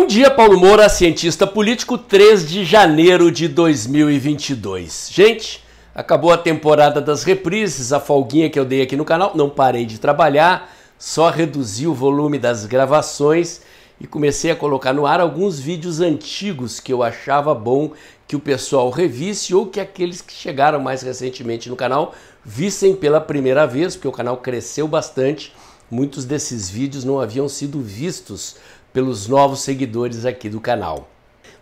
dia, Paulo Moura, cientista político, 3 de janeiro de 2022. Gente, acabou a temporada das reprises, a folguinha que eu dei aqui no canal, não parei de trabalhar, só reduzi o volume das gravações e comecei a colocar no ar alguns vídeos antigos que eu achava bom que o pessoal revisse ou que aqueles que chegaram mais recentemente no canal vissem pela primeira vez, porque o canal cresceu bastante. Muitos desses vídeos não haviam sido vistos pelos novos seguidores aqui do canal.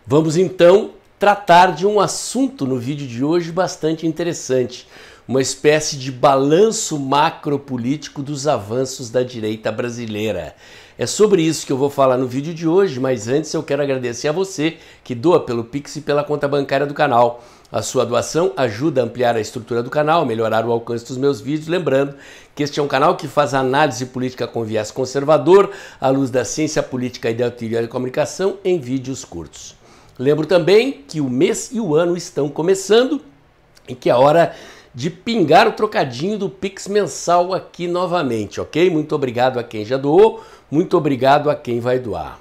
Vamos então tratar de um assunto no vídeo de hoje bastante interessante, uma espécie de balanço macropolítico dos avanços da direita brasileira. É sobre isso que eu vou falar no vídeo de hoje, mas antes eu quero agradecer a você que doa pelo Pix e pela conta bancária do canal. A sua doação ajuda a ampliar a estrutura do canal, melhorar o alcance dos meus vídeos, lembrando que este é um canal que faz análise política com viés conservador, à luz da ciência política e da teoria da comunicação, em vídeos curtos. Lembro também que o mês e o ano estão começando e que é hora de pingar o trocadinho do Pix mensal aqui novamente, ok? Muito obrigado a quem já doou, muito obrigado a quem vai doar.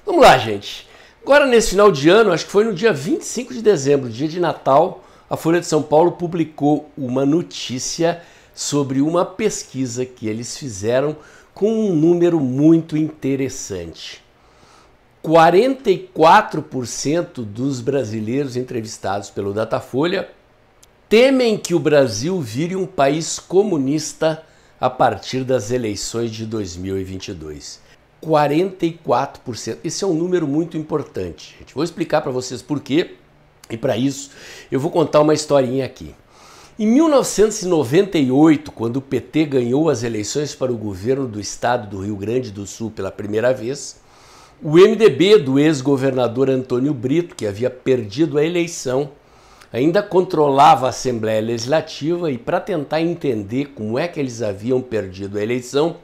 Vamos lá, gente. Agora, nesse final de ano, acho que foi no dia 25 de dezembro, dia de Natal, a Folha de São Paulo publicou uma notícia sobre uma pesquisa que eles fizeram com um número muito interessante. 44% dos brasileiros entrevistados pelo Datafolha temem que o Brasil vire um país comunista a partir das eleições de 2022. 44%. Esse é um número muito importante, gente. Vou explicar para vocês por quê, e para isso eu vou contar uma historinha aqui. Em 1998, quando o PT ganhou as eleições para o governo do estado do Rio Grande do Sul pela primeira vez, o MDB do ex-governador Antônio Brito, que havia perdido a eleição, ainda controlava a Assembleia Legislativa e, para tentar entender como é que eles haviam perdido a eleição,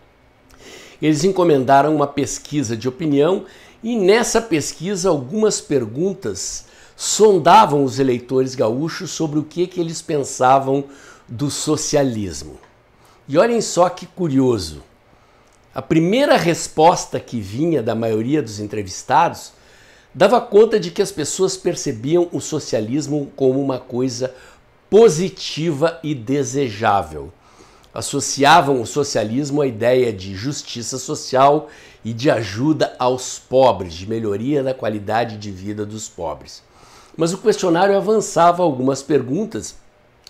eles encomendaram uma pesquisa de opinião e nessa pesquisa algumas perguntas sondavam os eleitores gaúchos sobre o que eles pensavam do socialismo. E olhem só que curioso, a primeira resposta que vinha da maioria dos entrevistados dava conta de que as pessoas percebiam o socialismo como uma coisa positiva e desejável. Associavam o socialismo à ideia de justiça social e de ajuda aos pobres, de melhoria da qualidade de vida dos pobres. Mas o questionário avançava algumas perguntas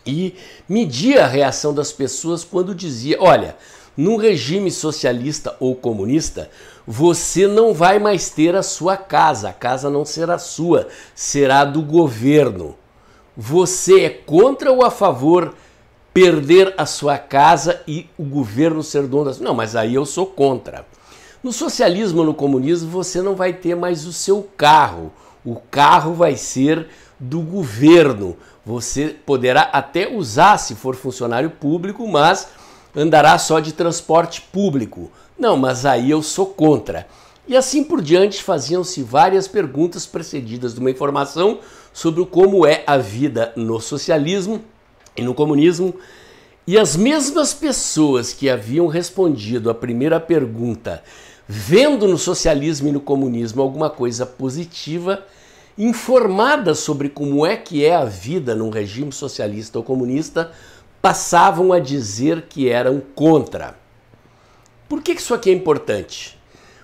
e media a reação das pessoas quando dizia: olha, num regime socialista ou comunista, você não vai mais ter a sua casa, a casa não será sua, será do governo. Você é contra ou a favor perder a sua casa e o governo ser dono da sua? Não, mas aí eu sou contra. No socialismo ou no comunismo você não vai ter mais o seu carro. O carro vai ser do governo. Você poderá até usar se for funcionário público, mas andará só de transporte público. Não, mas aí eu sou contra. E assim por diante faziam-se várias perguntas precedidas de uma informação sobre como é a vida no socialismo e no comunismo, e as mesmas pessoas que haviam respondido a primeira pergunta, vendo no socialismo e no comunismo alguma coisa positiva, informadas sobre como é que é a vida num regime socialista ou comunista, passavam a dizer que eram contra. Por que isso aqui é importante?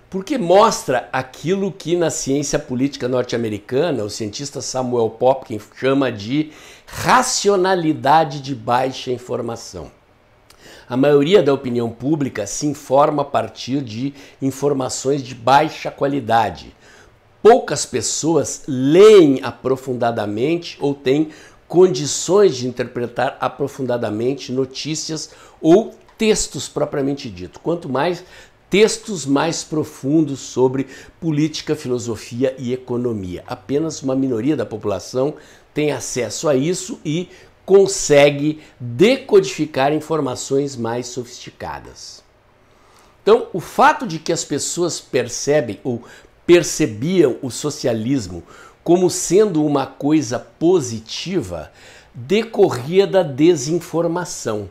Porque mostra aquilo que na ciência política norte-americana o cientista Samuel Popkin chama de racionalidade de baixa informação. A maioria da opinião pública se informa a partir de informações de baixa qualidade. Poucas pessoas leem aprofundadamente ou têm condições de interpretar aprofundadamente notícias ou textos propriamente dito. Quanto mais textos mais profundos sobre política, filosofia e economia. Apenas uma minoria da população tem acesso a isso e consegue decodificar informações mais sofisticadas. Então, o fato de que as pessoas percebem ou percebiam o socialismo como sendo uma coisa positiva decorria da desinformação.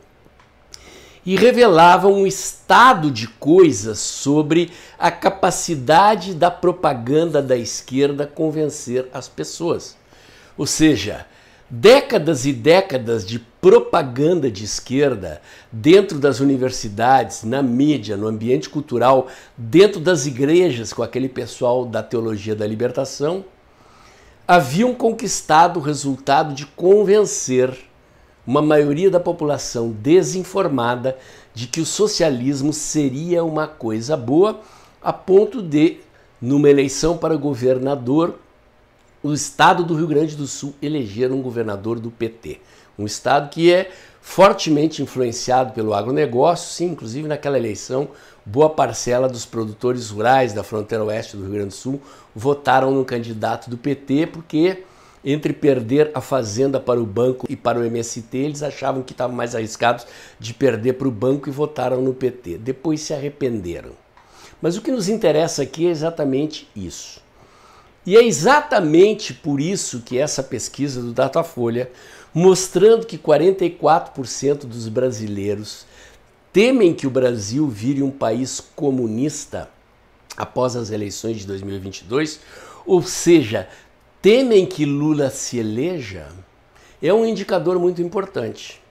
e revelavam um estado de coisas sobre a capacidade da propaganda da esquerda convencer as pessoas. Ou seja, décadas e décadas de propaganda de esquerda dentro das universidades, na mídia, no ambiente cultural, dentro das igrejas com aquele pessoal da teologia da libertação, haviam conquistado o resultado de convencer uma maioria da população desinformada de que o socialismo seria uma coisa boa, a ponto de, numa eleição para governador, o estado do Rio Grande do Sul eleger um governador do PT. Um estado que é fortemente influenciado pelo agronegócio, sim, inclusive naquela eleição, boa parcela dos produtores rurais da fronteira oeste do Rio Grande do Sul votaram no candidato do PT, porque entre perder a fazenda para o banco e para o MST, eles achavam que estavam mais arriscados de perder para o banco e votaram no PT. Depois se arrependeram. Mas o que nos interessa aqui é exatamente isso. E é exatamente por isso que essa pesquisa do Datafolha, mostrando que 44% dos brasileiros temem que o Brasil vire um país comunista após as eleições de 2022, ou seja, temem que Lula se eleja, é um indicador muito importante.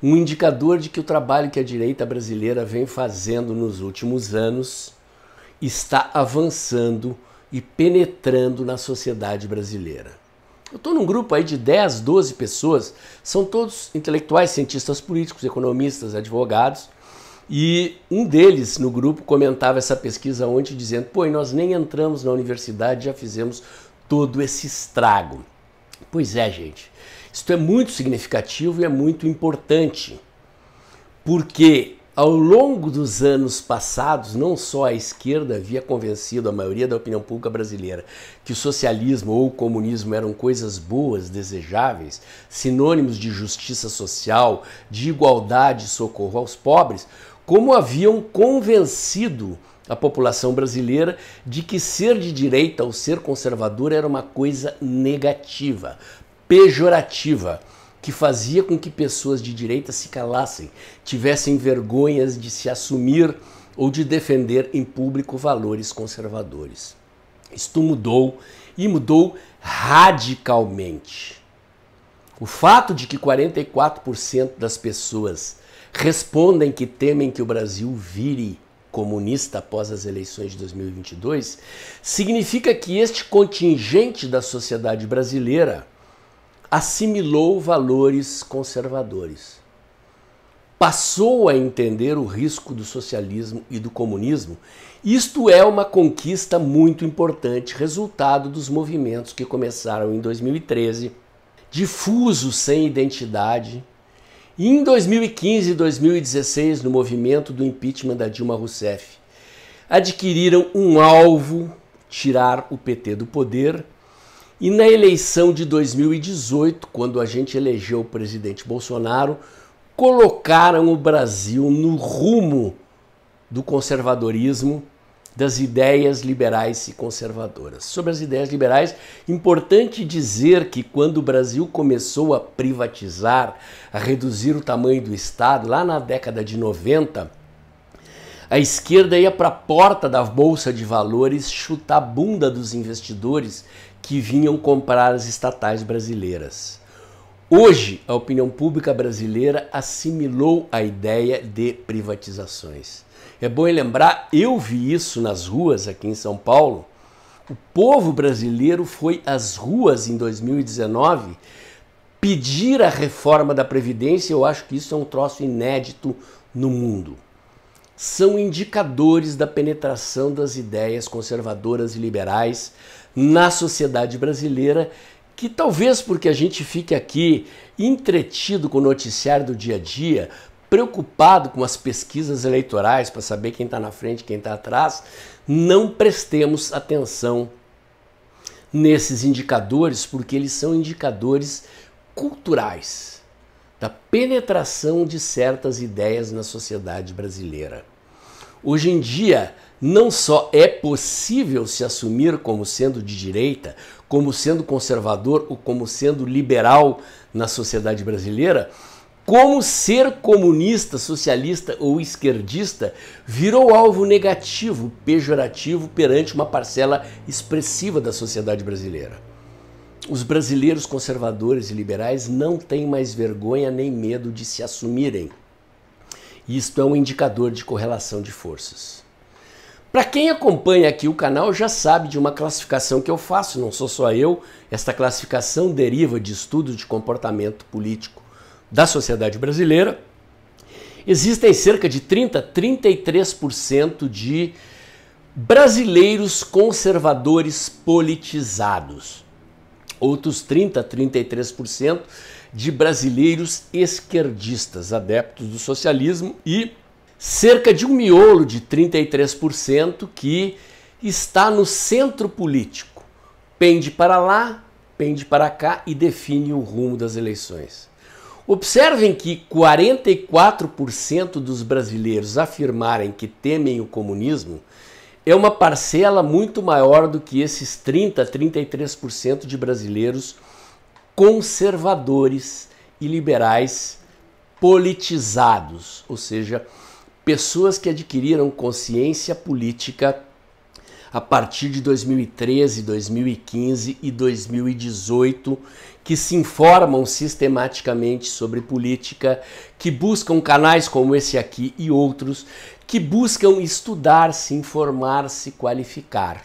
Um indicador de que o trabalho que a direita brasileira vem fazendo nos últimos anos está avançando e penetrando na sociedade brasileira. Eu estou num grupo aí de 10, 12 pessoas, são todos intelectuais, cientistas políticos, economistas, advogados, e um deles no grupo comentava essa pesquisa ontem dizendo: pô, e nós nem entramos na universidade, já fizemos todo esse estrago. Pois é, gente, isso é muito significativo e é muito importante, porque ao longo dos anos passados, não só a esquerda havia convencido a maioria da opinião pública brasileira que o socialismo ou o comunismo eram coisas boas, desejáveis, sinônimos de justiça social, de igualdade e socorro aos pobres, como haviam convencido a população brasileira de que ser de direita ou ser conservador era uma coisa negativa, pejorativa, que fazia com que pessoas de direita se calassem, tivessem vergonhas de se assumir ou de defender em público valores conservadores. Isto mudou e mudou radicalmente. O fato de que 44% das pessoas respondem que temem que o Brasil vire comunista após as eleições de 2022 significa que este contingente da sociedade brasileira assimilou valores conservadores. Passou a entender o risco do socialismo e do comunismo. Isto é uma conquista muito importante, resultado dos movimentos que começaram em 2013, difusos, sem identidade, e em 2015 e 2016, no movimento do impeachment da Dilma Rousseff, adquiriram um alvo, tirar o PT do poder. E na eleição de 2018, quando a gente elegeu o presidente Bolsonaro, colocaram o Brasil no rumo do conservadorismo, das ideias liberais e conservadoras. Sobre as ideias liberais, importante dizer que quando o Brasil começou a privatizar, a reduzir o tamanho do Estado, lá na década de 90, a esquerda ia para a porta da Bolsa de Valores chutar a bunda dos investidores que vinham comprar as estatais brasileiras. Hoje, a opinião pública brasileira assimilou a ideia de privatizações. É bom lembrar, eu vi isso nas ruas aqui em São Paulo. O povo brasileiro foi às ruas em 2019 pedir a reforma da Previdência. Eu acho que isso é um troço inédito no mundo. São indicadores da penetração das ideias conservadoras e liberais na sociedade brasileira, que talvez porque a gente fique aqui entretido com o noticiário do dia a dia, preocupado com as pesquisas eleitorais para saber quem está na frente, quem está atrás, não prestemos atenção nesses indicadores, porque eles são indicadores culturais da penetração de certas ideias na sociedade brasileira. Hoje em dia, não só é possível se assumir como sendo de direita, como sendo conservador ou como sendo liberal na sociedade brasileira, como ser comunista, socialista ou esquerdista virou alvo negativo, pejorativo perante uma parcela expressiva da sociedade brasileira. Os brasileiros conservadores e liberais não têm mais vergonha nem medo de se assumirem. Isto é um indicador de correlação de forças. Para quem acompanha aqui o canal já sabe de uma classificação que eu faço, não sou só eu, esta classificação deriva de estudos de comportamento político da sociedade brasileira. Existem cerca de 33% de brasileiros conservadores politizados. Outros 33% de brasileiros esquerdistas, adeptos do socialismo, e cerca de um miolo de 33% que está no centro político. Pende para lá, pende para cá e define o rumo das eleições. Observem que 44% dos brasileiros afirmarem que temem o comunismo é uma parcela muito maior do que esses 33% de brasileiros conservadores e liberais politizados, ou seja, pessoas que adquiriram consciência política a partir de 2013, 2015 e 2018, que se informam sistematicamente sobre política, que buscam canais como esse aqui e outros, que buscam estudar, se informar, se qualificar.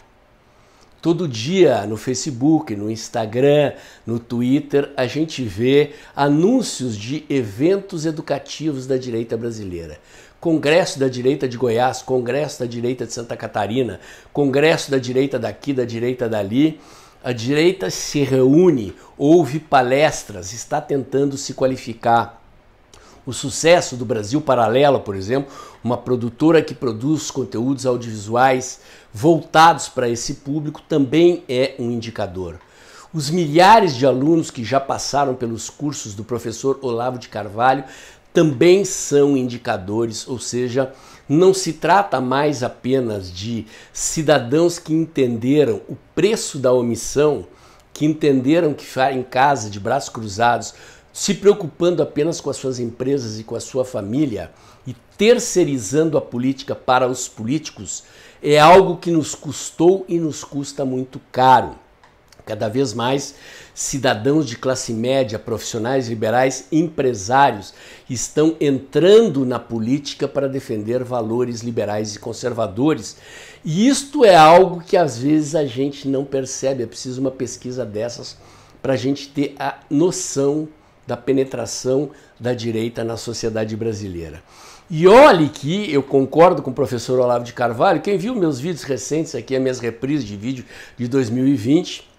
Todo dia no Facebook, no Instagram, no Twitter, a gente vê anúncios de eventos educativos da direita brasileira. Congresso da direita de Goiás, Congresso da direita de Santa Catarina, Congresso da direita daqui, da direita dali. A direita se reúne, ouve palestras, está tentando se qualificar. O sucesso do Brasil Paralelo, por exemplo, uma produtora que produz conteúdos audiovisuais voltados para esse público, também é um indicador. Os milhares de alunos que já passaram pelos cursos do professor Olavo de Carvalho também são indicadores, ou seja, não se trata mais apenas de cidadãos que entenderam o preço da omissão, que entenderam que ficar em casa de braços cruzados, se preocupando apenas com as suas empresas e com a sua família e terceirizando a política para os políticos, é algo que nos custou e nos custa muito caro. Cada vez mais cidadãos de classe média, profissionais liberais, empresários estão entrando na política para defender valores liberais e conservadores. E isto é algo que às vezes a gente não percebe. É preciso uma pesquisa dessas para a gente ter a noção da penetração da direita na sociedade brasileira. E olhe que eu concordo com o professor Olavo de Carvalho. Quem viu meus vídeos recentes aqui, as minhas reprises de vídeo de 2020,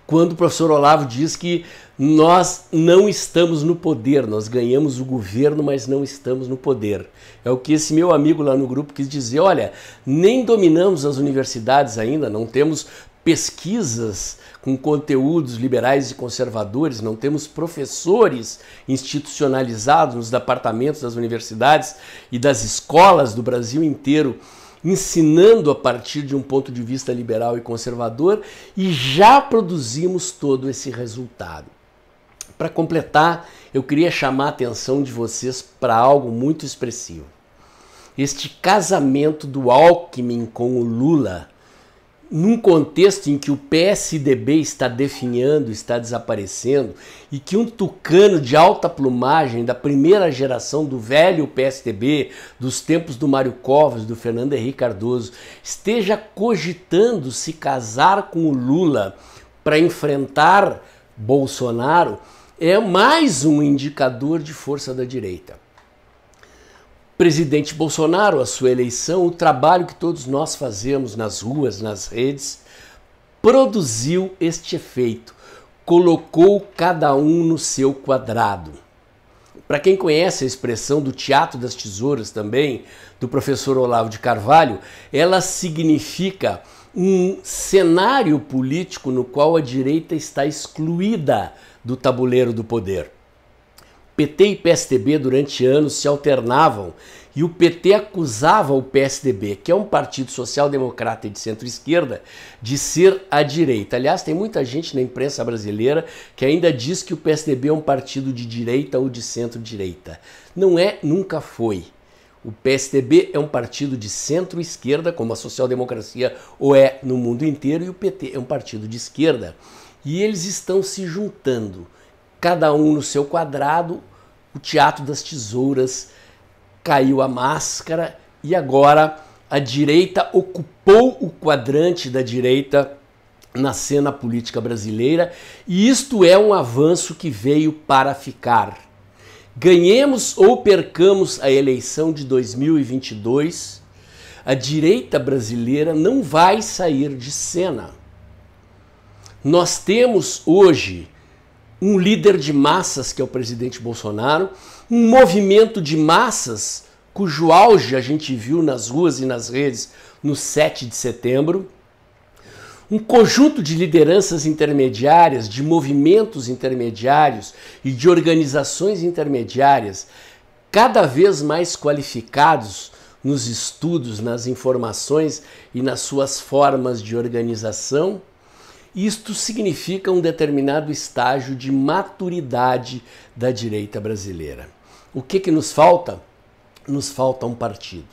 quando o professor Olavo diz que nós não estamos no poder, nós ganhamos o governo, mas não estamos no poder. É o que esse meu amigo lá no grupo quis dizer. Olha, nem dominamos as universidades ainda, não temos pesquisas com conteúdos liberais e conservadores, não temos professores institucionalizados nos departamentos das universidades e das escolas do Brasil inteiro, ensinando a partir de um ponto de vista liberal e conservador, e já produzimos todo esse resultado. Para completar, eu queria chamar a atenção de vocês para algo muito expressivo. Este casamento do Alckmin com o Lula, num contexto em que o PSDB está definhando, está desaparecendo, e que um tucano de alta plumagem da primeira geração do velho PSDB, dos tempos do Mário Covas, do Fernando Henrique Cardoso, esteja cogitando se casar com o Lula para enfrentar Bolsonaro, é mais um indicador de força da direita. Presidente Bolsonaro, a sua eleição, o trabalho que todos nós fazemos nas ruas, nas redes, produziu este efeito, colocou cada um no seu quadrado. Para quem conhece a expressão do teatro das tesouras também, do professor Olavo de Carvalho, ela significa um cenário político no qual a direita está excluída do tabuleiro do poder. PT e PSDB durante anos se alternavam e o PT acusava o PSDB, que é um partido social-democrata e de centro-esquerda, de ser à direita. Aliás, tem muita gente na imprensa brasileira que ainda diz que o PSDB é um partido de direita ou de centro-direita. Não é, nunca foi. O PSDB é um partido de centro-esquerda, como a social-democracia o é no mundo inteiro, e o PT é um partido de esquerda. E eles estão se juntando, cada um no seu quadrado. O teatro das tesouras, caiu a máscara e agora a direita ocupou o quadrante da direita na cena política brasileira, e isto é um avanço que veio para ficar. Ganhemos ou percamos a eleição de 2022, a direita brasileira não vai sair de cena. Nós temos hoje um líder de massas, que é o presidente Bolsonaro, um movimento de massas cujo auge a gente viu nas ruas e nas redes no 7 de setembro, um conjunto de lideranças intermediárias, de movimentos intermediários e de organizações intermediárias cada vez mais qualificados nos estudos, nas informações e nas suas formas de organização. Isto significa um determinado estágio de maturidade da direita brasileira. O que nos falta? Nos falta um partido.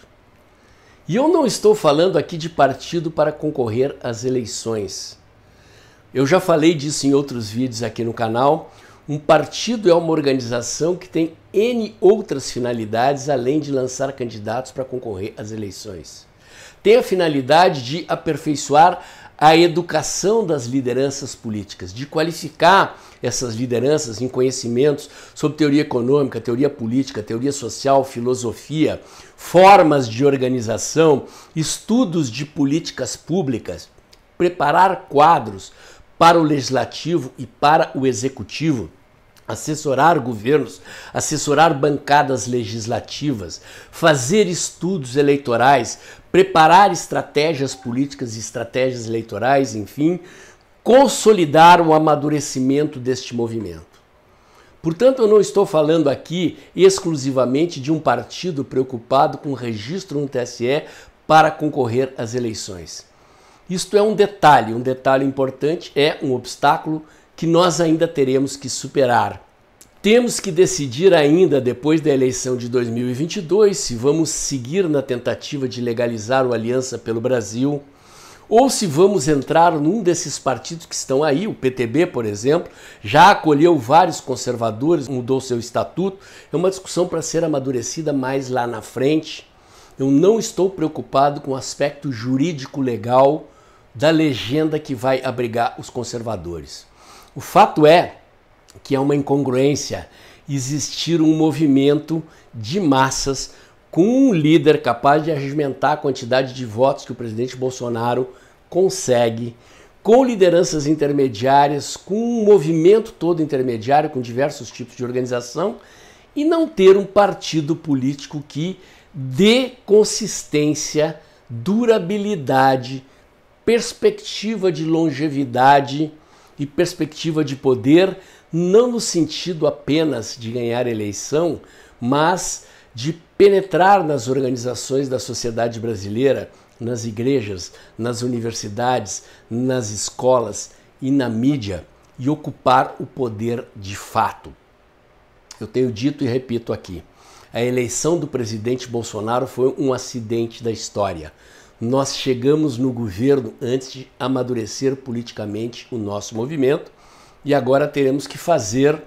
E eu não estou falando aqui de partido para concorrer às eleições. Eu já falei disso em outros vídeos aqui no canal. Um partido é uma organização que tem N outras finalidades além de lançar candidatos para concorrer às eleições. Tem a finalidade de aperfeiçoar a educação das lideranças políticas, de qualificar essas lideranças em conhecimentos sobre teoria econômica, teoria política, teoria social, filosofia, formas de organização, estudos de políticas públicas, preparar quadros para o legislativo e para o executivo, assessorar governos, assessorar bancadas legislativas, fazer estudos eleitorais, preparar estratégias políticas e estratégias eleitorais, enfim, consolidar o amadurecimento deste movimento. Portanto, eu não estou falando aqui exclusivamente de um partido preocupado com registro no TSE para concorrer às eleições. Isto é um detalhe importante, é um obstáculo que nós ainda teremos que superar. Temos que decidir ainda, depois da eleição de 2022, se vamos seguir na tentativa de legalizar o Aliança pelo Brasil, ou se vamos entrar num desses partidos que estão aí. O PTB, por exemplo, já acolheu vários conservadores, mudou seu estatuto. É uma discussão para ser amadurecida mais lá na frente. Eu não estou preocupado com o aspecto jurídico-legal da legenda que vai abrigar os conservadores. O fato é que é uma incongruência existir um movimento de massas com um líder capaz de arregimentar a quantidade de votos que o presidente Bolsonaro consegue, com lideranças intermediárias, com um movimento todo intermediário, com diversos tipos de organização, e não ter um partido político que dê consistência, durabilidade, perspectiva de longevidade e perspectiva de poder, não no sentido apenas de ganhar eleição, mas de penetrar nas organizações da sociedade brasileira, nas igrejas, nas universidades, nas escolas e na mídia, e ocupar o poder de fato. Eu tenho dito e repito aqui, a eleição do presidente Bolsonaro foi um acidente da história. Nós chegamos no governo antes de amadurecer politicamente o nosso movimento, e agora teremos que fazer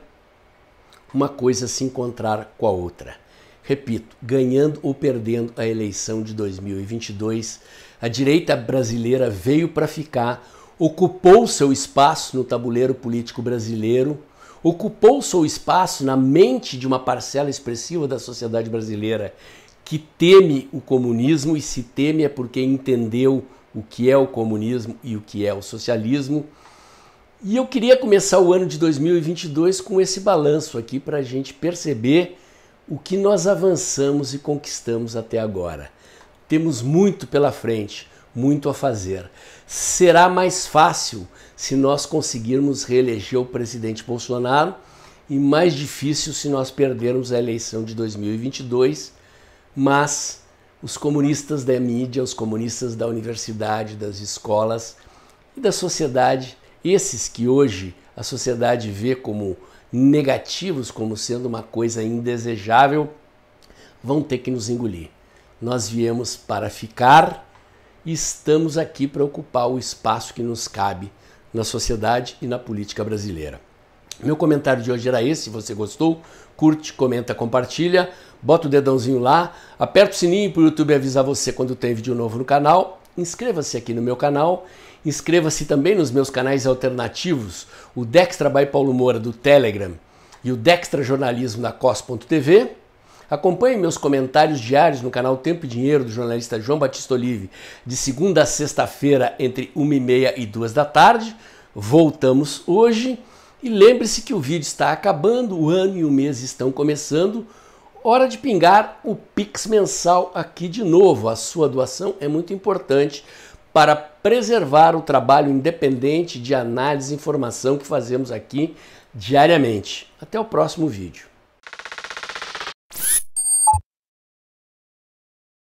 uma coisa se encontrar com a outra. Repito, ganhando ou perdendo a eleição de 2022, a direita brasileira veio para ficar, ocupou seu espaço no tabuleiro político brasileiro, ocupou seu espaço na mente de uma parcela expressiva da sociedade brasileira que teme o comunismo, e se teme é porque entendeu o que é o comunismo e o que é o socialismo. E eu queria começar o ano de 2022 com esse balanço aqui para a gente perceber o que nós avançamos e conquistamos até agora. Temos muito pela frente, muito a fazer. Será mais fácil se nós conseguirmos reeleger o presidente Bolsonaro e mais difícil se nós perdermos a eleição de 2022, mas os comunistas da mídia, os comunistas da universidade, das escolas e da sociedade, esses que hoje a sociedade vê como negativos, como sendo uma coisa indesejável, vão ter que nos engolir. Nós viemos para ficar e estamos aqui para ocupar o espaço que nos cabe na sociedade e na política brasileira. Meu comentário de hoje era esse. Se você gostou, curte, comenta, compartilha, bota o dedãozinho lá, aperta o sininho para o YouTube avisar você quando tem vídeo novo no canal, inscreva-se aqui no meu canal, inscreva-se também nos meus canais alternativos, o Dextra by Paulo Moura do Telegram e o Dextra Jornalismo da COS.tv. Acompanhe meus comentários diários no canal Tempo e Dinheiro do jornalista João Batista Olive, de segunda a sexta-feira entre 1h30 e 2 da tarde. Voltamos hoje. E lembre-se que o vídeo está acabando, o ano e o mês estão começando. Hora de pingar o Pix mensal aqui de novo. A sua doação é muito importante para preservar o trabalho independente de análise e informação que fazemos aqui diariamente. Até o próximo vídeo.